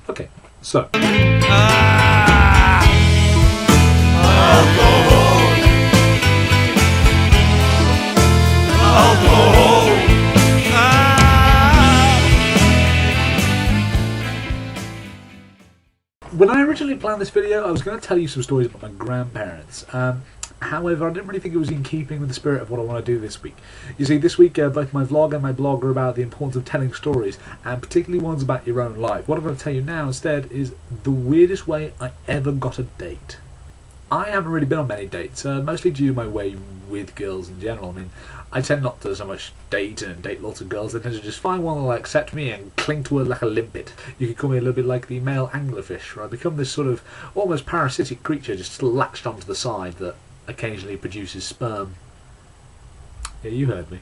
Okay, so. When I originally planned this video, I was going to tell you some stories about my grandparents. However, I didn't really think it was in keeping with the spirit of what I want to do this week. You see, this week both my vlog and my blog are about the importance of telling stories, and particularly ones about your own life. What I'm going to tell you now instead is the weirdest way I ever got a date. I haven't really been on many dates, mostly due to my way with girls in general. I mean, I tend not to so much date lots of girls. I tend to just find one that will accept me and cling to her like a limpet. You could call me a little bit like the male anglerfish, where I become this sort of almost parasitic creature just latched onto the side that occasionally produces sperm. Yeah, you heard me.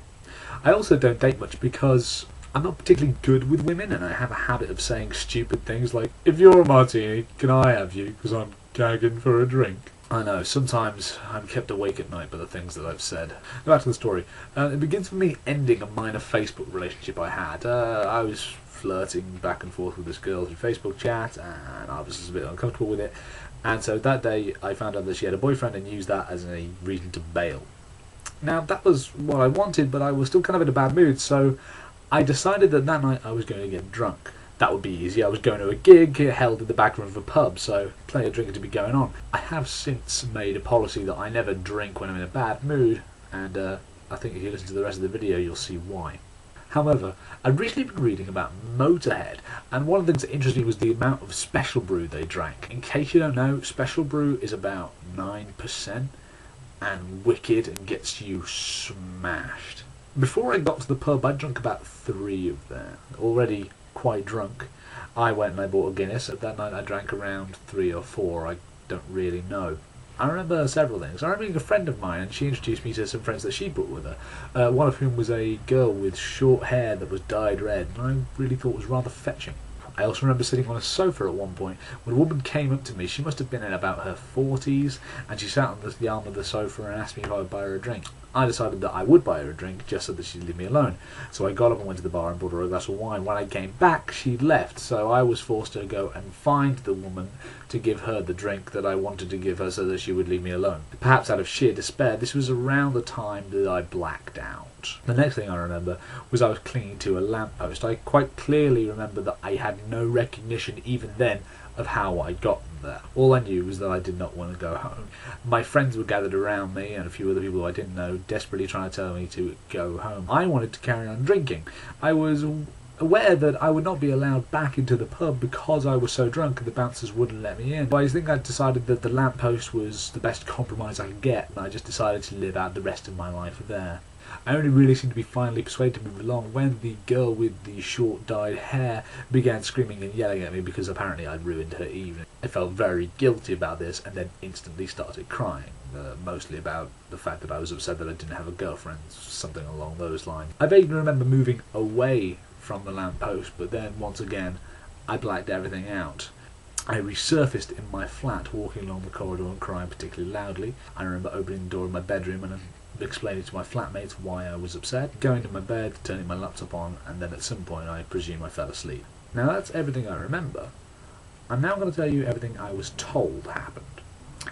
I also don't date much because I'm not particularly good with women, and I have a habit of saying stupid things like, "If you're a martini, can I have you? Because I'm gagging for a drink." I know, sometimes I'm kept awake at night by the things that I've said. Back to the story. It begins with me ending a minor Facebook relationship I had. I was flirting back and forth with this girl through Facebook chat, and I was just a bit uncomfortable with it. And so that day I found out that she had a boyfriend and used that as a reason to bail. Now, that was what I wanted, but I was still kind of in a bad mood, so I decided that night I was going to get drunk. That would be easy. I was going to a gig held in the back room of a pub, so plenty of drinking to be going on. I have since made a policy that I never drink when I'm in a bad mood, and I think if you listen to the rest of the video you'll see why. However, I'd recently been reading about Motorhead, and one of the things that interested me was the amount of special brew they drank. In case you don't know, special brew is about 9% and wicked and gets you smashed. Before I got to the pub, I'd drunk about 3 of them. Already quite drunk, I went and I bought a Guinness. That night I drank around 3 or 4, I don't really know. I remember several things. I remember being a friend of mine, and she introduced me to some friends that she brought with her, one of whom was a girl with short hair that was dyed red, and I really thought was rather fetching. I also remember sitting on a sofa at one point when a woman came up to me. She must have been in about her 40s, and she sat on the arm of the sofa and asked me if I would buy her a drink. I decided that I would buy her a drink just so that she'd leave me alone. So I got up and went to the bar and bought her a glass of wine. When I came back, she'd left, so I was forced to go and find the woman to give her the drink that I wanted to give her so that she would leave me alone. Perhaps out of sheer despair, this was around the time that I blacked out. The next thing I remember was I was clinging to a lamppost. I quite clearly remember that I had no recognition even then of how I'd gotten there. All I knew was that I did not want to go home. My friends were gathered around me, and a few other people who I didn't know, desperately trying to tell me to go home. I wanted to carry on drinking. I was aware that I would not be allowed back into the pub because I was so drunk and the bouncers wouldn't let me in. But I think I decided that the lamppost was the best compromise I could get, and I just decided to live out the rest of my life there. I only really seemed to be finally persuaded to move along when the girl with the short dyed hair began screaming and yelling at me because apparently I'd ruined her evening. I felt very guilty about this and then instantly started crying, mostly about the fact that I was upset that I didn't have a girlfriend, something along those lines. I vaguely remember moving away from the lamppost, but then once again I blacked everything out. I resurfaced in my flat, walking along the corridor and crying particularly loudly. I remember opening the door of my bedroom and explaining to my flatmates why I was upset, going to my bed, turning my laptop on, and then at some point I presume I fell asleep. Now that's everything I remember. I'm now going to tell you everything I was told happened.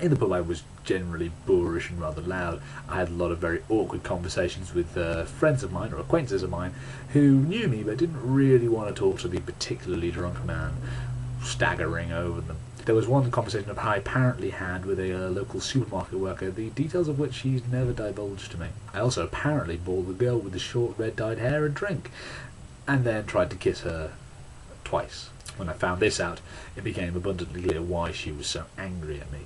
In the pub I was generally boorish and rather loud. I had a lot of very awkward conversations with friends of mine or acquaintances of mine who knew me but didn't really want to talk to the particularly drunk man staggering over them. There was one conversation that I apparently had with a local supermarket worker, the details of which he's never divulged to me. I also apparently bought the girl with the short red dyed hair a drink, and then tried to kiss her twice. When I found this out, it became abundantly clear why she was so angry at me.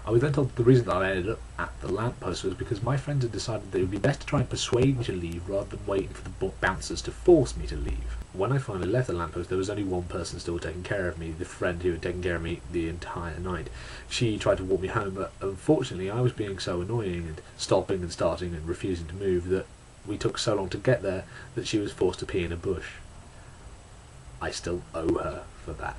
I was then told that the reason that I ended up at the lamppost was because my friends had decided that it would be best to try and persuade me to leave rather than waiting for the bouncers to force me to leave. When I finally left the lamppost, there was only one person still taking care of me, the friend who had taken care of me the entire night. She tried to walk me home, but unfortunately I was being so annoying and stopping and starting and refusing to move that we took so long to get there that she was forced to pee in a bush. I still owe her for that.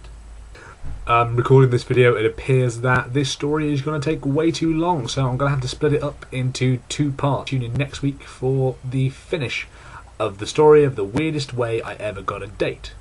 Recording this video, it appears that this story is going to take way too long, so I'm going to have to split it up into 2 parts. Tune in next week for the finish of the story of the weirdest way I ever got a date.